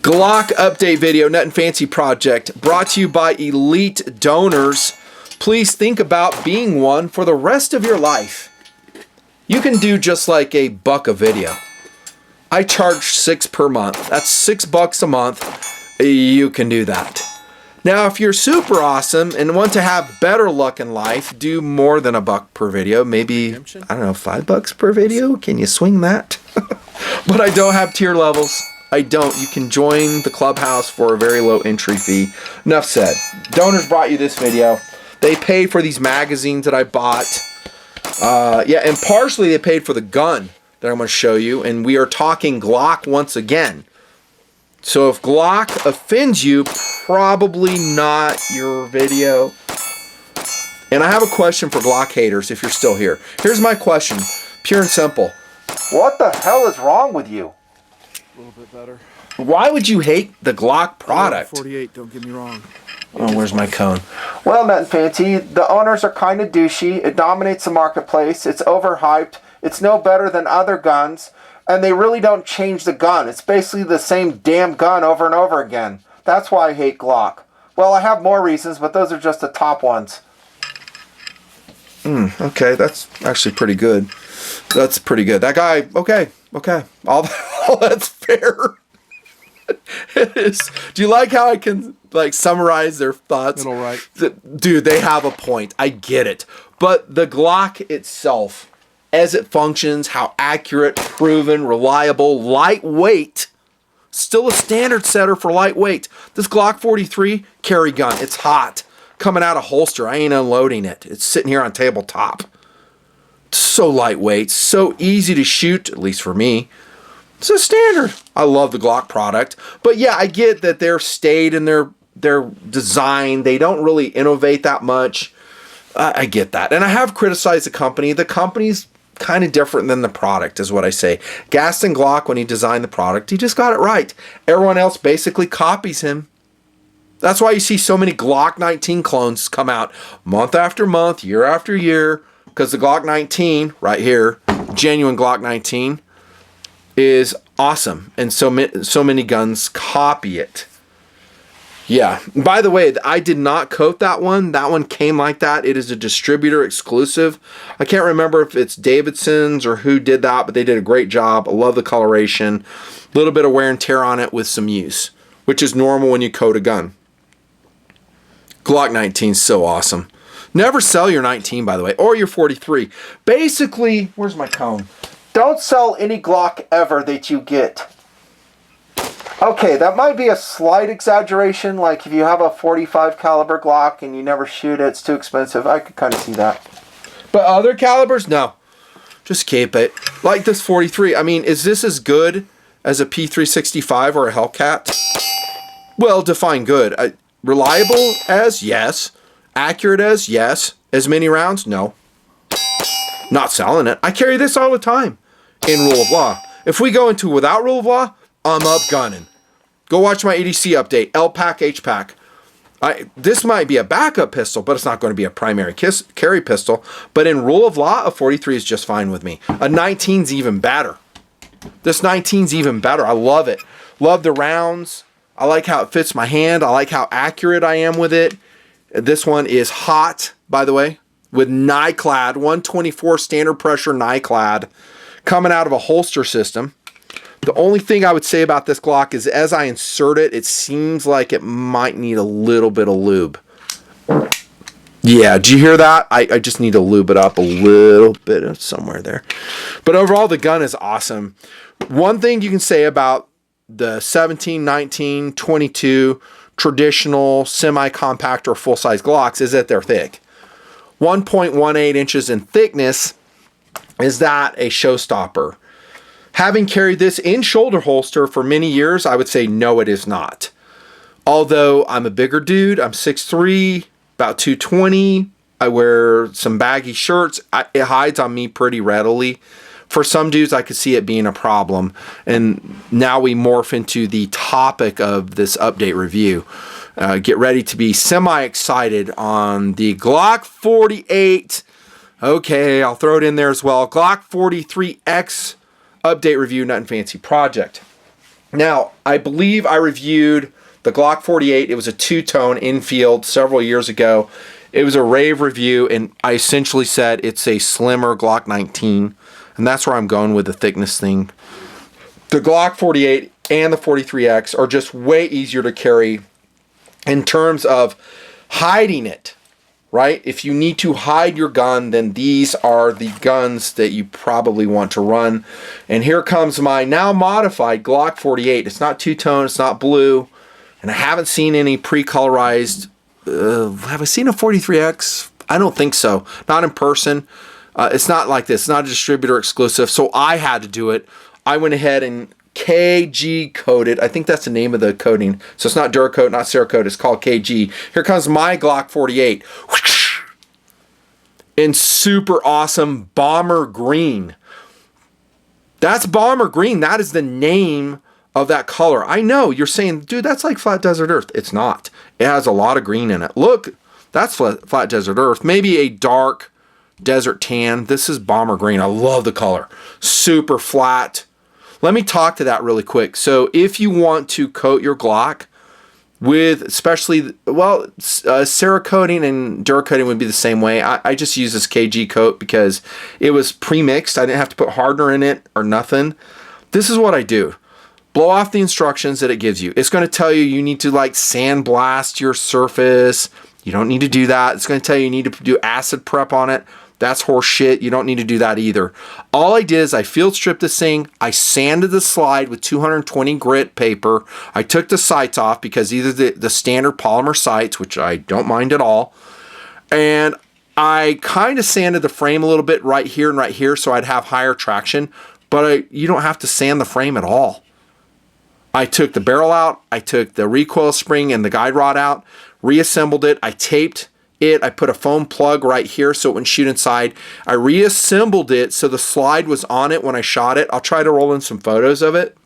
Glock update video, Nut and Fancy project, brought to you by elite donors. Please think about being one for the rest of your life. You can do just like $1 a video. I charge $6 per month. That's $6 a month. You can do that. Now, if you're super awesome and want to have better luck in life, do more than $1 per video. Maybe, I don't know, $5 per video? Can you swing that? But I don't have tier levels. I don't. You can join the clubhouse for a very low entry fee. Enough said. Donors brought you this video. They paid for these magazines that I bought. Yeah, and partially they paid for the gun that I'm going to show you. And we are talking Glock once again. So if Glock offends you, probably not your video. And I have a question for Glock haters if you're still here. Here's my question, pure and simple. What the hell is wrong with you? A little bit better. Why would you hate the Glock product? 48, don't get me wrong. Oh, where's my cone? Well, Nut and Fancy, the owners are kind of douchey. It dominates the marketplace. It's overhyped. It's no better than other guns. And they really don't change the gun. It's basically the same damn gun over and over again. That's why I hate Glock. Well, I have more reasons, but those are just the top ones. Okay, that's actually pretty good. That's pretty good. That guy, okay. All that's fair. It is. Do you like how I can summarize their thoughts? Middle right. Dude, they have a point. I get it. But the Glock itself, as it functions, how accurate, proven, reliable, lightweight, still a standard setter for lightweight. This Glock 43 carry gun, it's hot. Coming out of holster, I ain't unloading it. It's sitting here on tabletop. It's so lightweight, so easy to shoot, at least for me. It's a standard. I love the Glock product. But yeah, I get that they're staid in their design. They don't really innovate that much. I get that. And I have criticized the company. The company's kind of different than the product is what I say. Gaston Glock, when he designed the product, he just got it right. Everyone else basically copies him. That's why you see so many Glock 19 clones come out month after month, year after year, because the Glock 19 right here, genuine Glock 19, is awesome. And so many guns copy it. Yeah. By the way, I did not coat that one. That one came like that. It is a distributor exclusive. I can't remember if it's Davidson's or who did that, but they did a great job. I love the coloration. A little bit of wear and tear on it with some use, which is normal when you coat a gun. Glock 19 is so awesome. Never sell your 19, by the way, or your 43. Basically, where's my cone? Don't sell any Glock ever that you get. Okay, that might be a slight exaggeration. Like if you have a 45 caliber Glock and you never shoot it, it's too expensive. I could kind of see that. But other calibers, no. Just keep it. Like this 43. I mean, is this as good as a P365 or a Hellcat? Well, define good. Reliable as? Yes. Accurate as? Yes. As many rounds? No. Not selling it. I carry this all the time in rule of law. If we go into without rule of law, I'm up gunning. Go watch my EDC update, L-Pack, H-Pack. This might be a backup pistol, but it's not going to be a primary carry pistol. But in rule of law, a 43 is just fine with me. A 19's even better. This 19's even better. I love it. Love the rounds. I like how it fits my hand. I like how accurate I am with it. This one is hot, by the way, with NiClad, 124 standard pressure NiClad, coming out of a holster system. The only thing I would say about this Glock is as I insert it, it seems like it might need a little bit of lube. Yeah, did you hear that? I just need to lube it up a little bit of somewhere there. But overall, the gun is awesome. One thing you can say about the 17, 19, 22 traditional semi-compact or full-size Glocks is that they're thick. 1.18 inches in thickness, is that a showstopper? Having carried this in shoulder holster for many years, I would say no, it is not. Although I'm a bigger dude, I'm 6'3", about 220. I wear some baggy shirts. It hides on me pretty readily. For some dudes, I could see it being a problem. And now we morph into the topic of this update review. Get ready to be semi-excited on the Glock 48. Okay, I'll throw it in there as well. Glock 43X update review, Nut and Fancy project. Now, I believe I reviewed the Glock 48. It was a two-tone infield several years ago. It was a rave review, and I essentially said it's a slimmer Glock 19, and that's where I'm going with the thickness thing. The Glock 48 and the 43X are just way easier to carry in terms of hiding it, right? If you need to hide your gun, then these are the guns that you probably want to run. And here comes my now modified Glock 48. It's not two-tone, it's not blue, and I haven't seen any pre-colorized. Have I seen a 43X? I don't think so. Not in person. It's not like this. It's not a distributor exclusive, so I had to do it. I went ahead and KG coated. I think that's the name of the coating. So it's not Duracoat, not Cerakote. It's called KG. Here comes my Glock 48. In super awesome bomber green. That's bomber green. That is the name of that color. I know you're saying, dude, that's like flat desert earth. It's not. It has a lot of green in it. Look, that's flat desert earth. Maybe a dark desert tan. This is bomber green. I love the color. Super flat. Let me talk to that really quick. So if you want to coat your Glock with, especially, well, Cerakoting and Duracoating would be the same way. I just use this KG coat because it was pre-mixed. I didn't have to put hardener in it or nothing. This is what I do. Blow off the instructions that it gives you. It's going to tell you need to like sandblast your surface. You don't need to do that. It's going to tell you need to do acid prep on it. That's horse shit. You don't need to do that either. All I did is I field stripped this thing. I sanded the slide with 220 grit paper. I took the sights off because either the standard polymer sights, which I don't mind at all, and I kind of sanded the frame a little bit right here and right here so I'd have higher traction, but you don't have to sand the frame at all. I took the barrel out. I took the recoil spring and the guide rod out, reassembled it. I taped it. I put a foam plug right here so it wouldn't shoot inside. I reassembled it so the slide was on it when I shot it. I'll try to roll in some photos of it.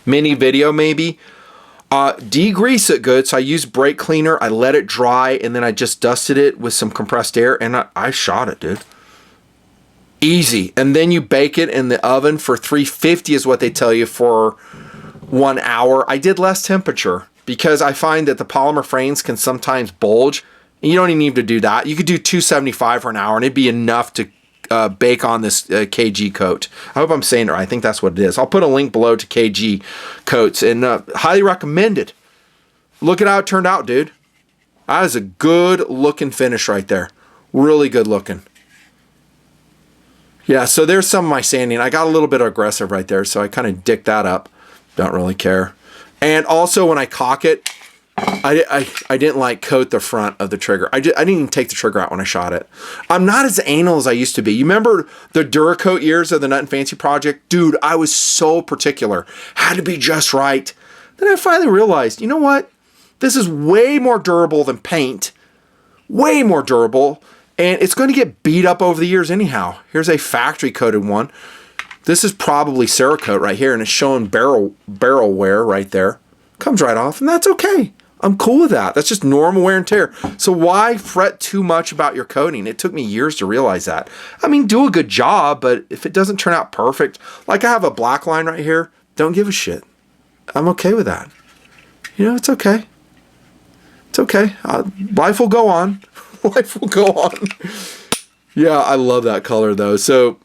Mini video maybe. Degrease it good. So I used brake cleaner. I let it dry and then I just dusted it with some compressed air and I shot it, dude. Easy. And then you bake it in the oven for 350 is what they tell you for 1 hour. I did less temperature because I find that the polymer frames can sometimes bulge. And you don't even need to do that. You could do 275 for an hour and it'd be enough to bake on this KG coat. I hope I'm saying it right. I think that's what it is. I'll put a link below to KG coats and highly recommend it. Look at how it turned out, dude. That is a good looking finish right there. Really good looking. Yeah, so there's some of my sanding. I got a little bit aggressive right there, so I kind of dicked that up. Don't really care. And also when I cock it, I didn't like coat the front of the trigger. I didn't even take the trigger out when I shot it. I'm not as anal as I used to be. You remember the Duracoat years of the Nut and Fancy project? Dude, I was so particular. Had to be just right. Then I finally realized, you know what? This is way more durable than paint. Way more durable. And it's going to get beat up over the years anyhow. Here's a factory coated one. This is probably Cerakote right here, and it's showing barrel wear right there. Comes right off, and that's okay. I'm cool with that. That's just normal wear and tear. So why fret too much about your coating? It took me years to realize that. I mean, do a good job, but if it doesn't turn out perfect, like I have a black line right here, don't give a shit. I'm okay with that. You know, it's okay. It's okay. Life will go on. Life will go on. Yeah, I love that color though. So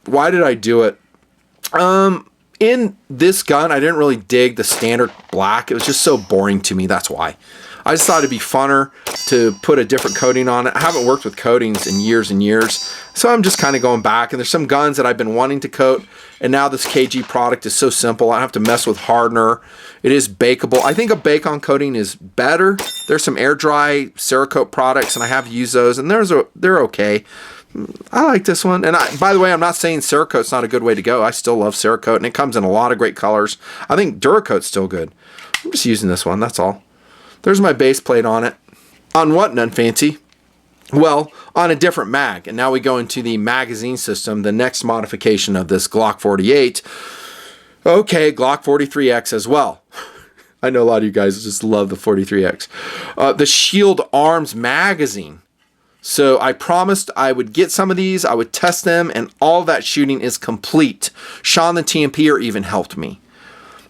why did I do it? In this gun, I didn't really dig the standard black. It was just so boring to me. That's why. I just thought it'd be funner to put a different coating on it. I haven't worked with coatings in years and years. So I'm just kind of going back. And there's some guns that I've been wanting to coat. And now this KG product is so simple. I don't have to mess with hardener. It is bakeable. I think a bake-on coating is better. There's some air dry Cerakote products, and I have used those, and they're okay. I like this one. And by the way, I'm not saying Cerakote's not a good way to go. I still love Cerakote, and it comes in a lot of great colors. I think Duracote's still good. I'm just using this one, that's all. There's my base plate on it. On what, None Fancy? Well, on a different mag. And now we go into the magazine system, the next modification of this Glock 48. Okay, Glock 43X as well. I know a lot of you guys just love the 43X. The Shield Arms magazine. So I promised I would get some of these, I would test them, and all that shooting is complete. Sean the TNPer even helped me.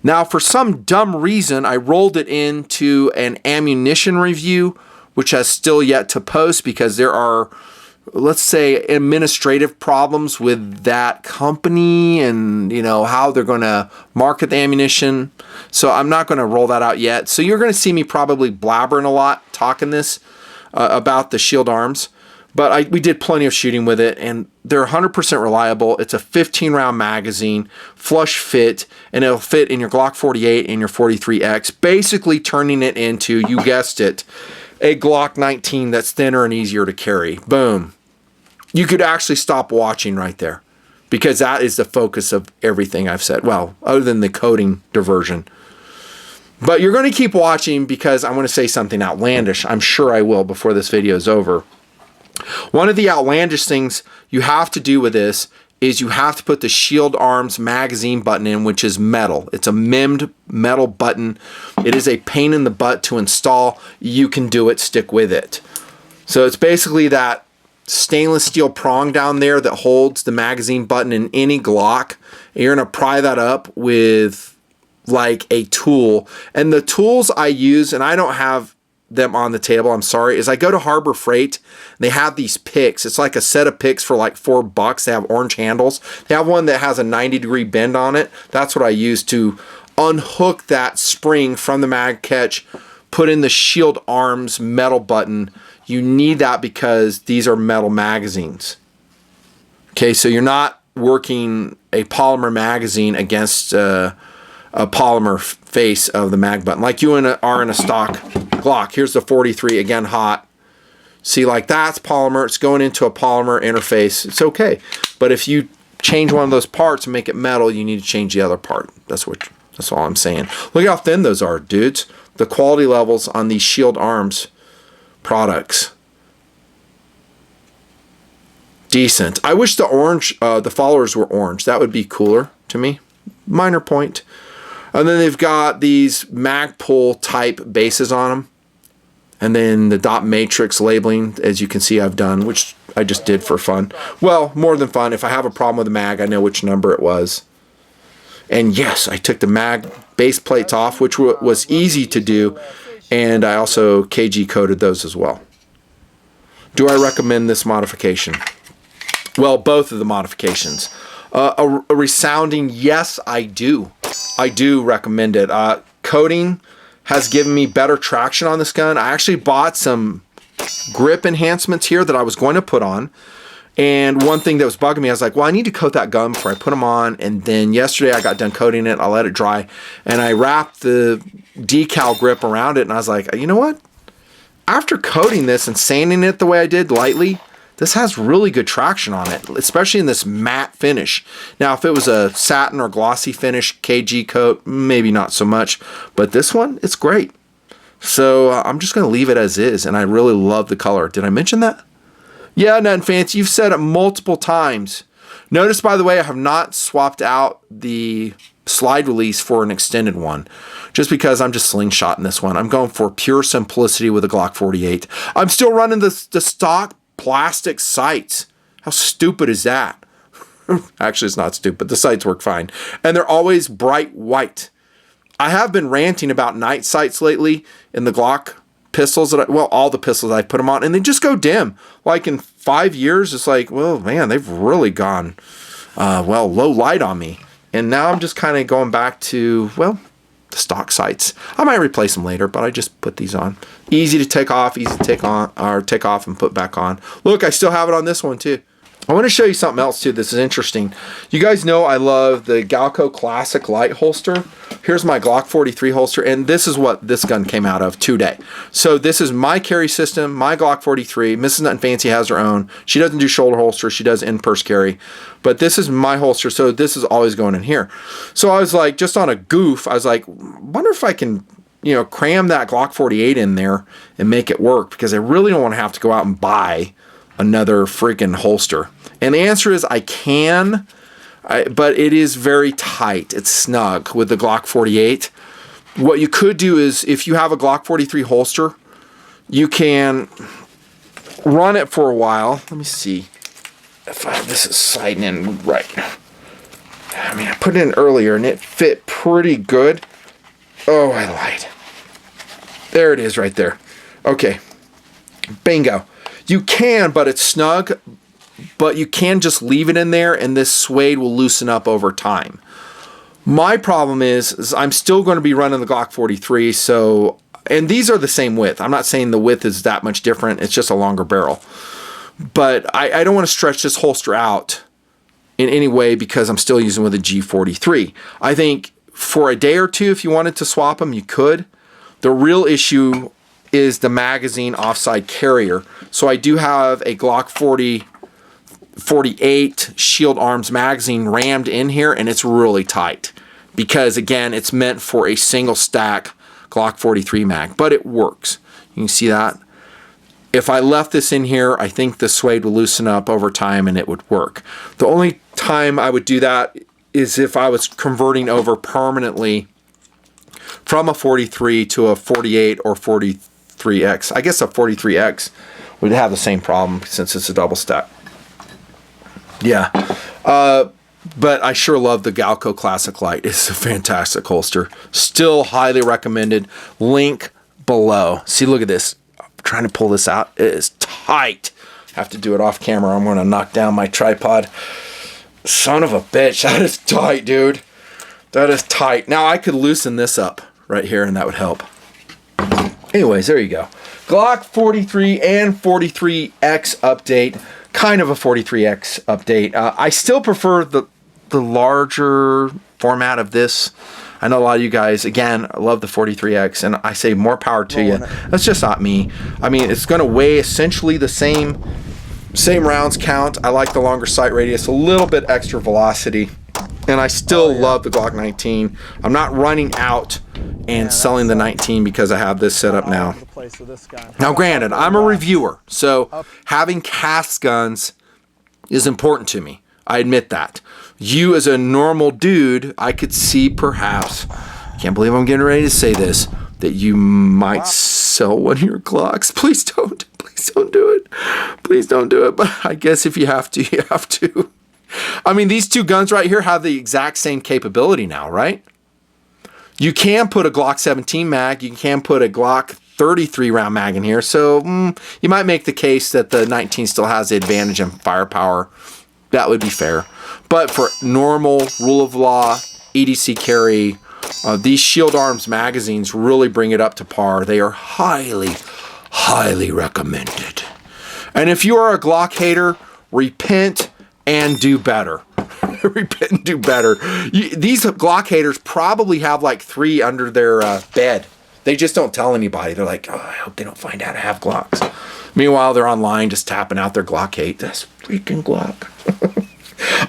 Now, for some dumb reason, I rolled it into an ammunition review, which has still yet to post because there are, let's say, administrative problems with that company and, you know, how they're going to market the ammunition. So I'm not going to roll that out yet. So you're going to see me probably blabbering a lot, talking this about the Shield Arms. But we did plenty of shooting with it, and they're 100% reliable. It's a 15-round magazine, flush fit, and it'll fit in your Glock 48 and your 43X, basically turning it into, you guessed it, a Glock 19 that's thinner and easier to carry. Boom. You could actually stop watching right there, because that is the focus of everything I've said. Well, other than the coding diversion. But you're going to keep watching because I want to say something outlandish. I'm sure I will before this video is over. One of the outlandish things you have to do with this is you have to put the Shield Arms magazine button in, which is metal. It's a memmed metal button. It is a pain in the butt to install. You can do it, stick with it. So it's basically that stainless steel prong down there that holds the magazine button in any Glock. And you're going to pry that up with like a tool. And the tools I use, and I don't have them on the table, I'm sorry, is I go to Harbor Freight. They have these picks. It's like a set of picks for like $4. They have orange handles. They have one that has a 90-degree bend on it. That's what I use to unhook that spring from the mag catch, put in the Shield Arms metal button. You need that because these are metal magazines. Okay, so you're not working a polymer magazine against a polymer face of the mag button like you are in a stock Glock. Here's the 43, again hot. See, like that's polymer. It's going into a polymer interface. It's okay. But if you change one of those parts and make it metal, you need to change the other part. That's all I'm saying. Look how thin those are, dudes. The quality levels on these Shield Arms products. Decent. I wish the orange, the followers were orange. That would be cooler to me. Minor point. And then they've got these Magpul type bases on them. And then the dot matrix labeling, as you can see I've done, which I just did for fun. Well, more than fun. If I have a problem with the mag, I know which number it was. And yes, I took the mag base plates off, which was easy to do. And I also KG coded those as well. Do I recommend this modification? Well, both of the modifications. A resounding yes, I do. I do recommend it. Coating has given me better traction on this gun. I actually bought some grip enhancements here that I was going to put on. And one thing that was bugging me, I was like, well, I need to coat that gun before I put them on. And then yesterday I got done coating it. I let it dry. And I wrapped the decal grip around it. And I was like, you know what? After coating this and sanding it the way I did lightly, this has really good traction on it, especially in this matte finish. Now, if it was a satin or glossy finish KG coat, maybe not so much. But this one, it's great. So I'm just going to leave it as is. And I really love the color. Did I mention that? Yeah, nothing fancy. You've said it multiple times. Notice, by the way, I have not swapped out the slide release for an extended one. Just because I'm just slingshotting this one. I'm going for pure simplicity with a Glock 48. I'm still running the stock plastic sights. How stupid is that? Actually, it's not stupid. The sights work fine. And they're always bright white. I have been ranting about night sights lately in the Glock pistols that all the pistols I put them on, and they just go dim. Like in 5 years, it's like, well, man, they've really gone, low light on me. And now I'm just kind of going back to, well, the stock sights. I might replace them later, but I just put these on. Easy to take off, easy to take on, or take off and put back on. Look, I still have it on this one too. I want to show you something else too. This is interesting. You guys know I love the Galco Classic Light holster. Here's my Glock 43 holster, and this is what this gun came out of today. So this is my carry system, my Glock 43. Mrs. Nothing Fancy has her own. She doesn't do shoulder holster. She does in-purse carry. But this is my holster, so this is always going in here. So I was like, just on a goof, I was like, wonder if I can, cram that Glock 48 in there and make it work, because I really don't want to have to go out and buy another freaking holster. And the answer is I can, but it is very tight. It's snug with the Glock 48. What you could do is, if you have a Glock 43 holster, you can run it for a while. Let me see if this is sliding in right. I mean, I put it in earlier and it fit pretty good. Oh, I lied. There it is right there. Okay. Bingo. You can, but it's snug. But you can just leave it in there and this suede will loosen up over time. My problem is I'm still going to be running the Glock 43. So, and these are the same width. I'm not saying the width is that much different. It's just a longer barrel. But I don't want to stretch this holster out in any way because I'm still using with a G43. I think for a day or two, if you wanted to swap them, you could. The real issue is the magazine offside carrier. So I do have a Glock 48 Shield Arms magazine rammed in here, and it's really tight because, again, it's meant for a single stack Glock 43 mag, but it works. You can see that. If I left this in here, I think the suede will loosen up over time and it would work. The only time I would do that is if I was converting over permanently from a 43 to a 48 or 43X. I guess a 43X would have the same problem since it's a double stack. Yeah. But I sure love the Gun Kote Classic Light. It's a fantastic holster. Still highly recommended. Link below. See, look at this. I'm trying to pull this out. It is tight. Have to do it off camera. I'm going to knock down my tripod. Son of a bitch. That is tight, dude. That is tight. Now I could loosen this up right here and that would help. Anyways, there you go. Glock 43 and 43X update. Kind of a 43X update. I still prefer the larger format of this. I know a lot of you guys, again, love the 43X, and I say more power to you. That's just not me. I mean, it's going to weigh essentially the same rounds count. I like the longer sight radius, a little bit extra velocity, and I still love the Glock 19. I'm not running out and selling the 19 because I have this set up now. Now, granted, I'm a reviewer, so having cast guns is important to me. I admit that. You as a normal dude, I could see perhaps, can't believe I'm getting ready to say this, that you might sell one of your Glocks. Please don't. Please don't do it. Please don't do it. But I guess if you have to, you have to. I mean, these two guns right here have the exact same capability now, right? You can put a Glock 17 mag. You can put a Glock 33 round mag in here. So you might make the case that the 19 still has the advantage in firepower. That would be fair. But for normal rule of law, EDC carry, these Shield Arms magazines really bring it up to par. They are highly, highly recommended. And if you are a Glock hater, repent and do better. Repent and do better. These Glock haters probably have like 3 under their bed. They just don't tell anybody. They're like, oh, I hope they don't find out I have Glocks. Meanwhile, they're online just tapping out their Glock hate. That's freaking Glock.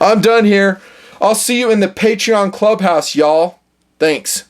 I'm done here. I'll see you in the Patreon clubhouse, y'all. Thanks.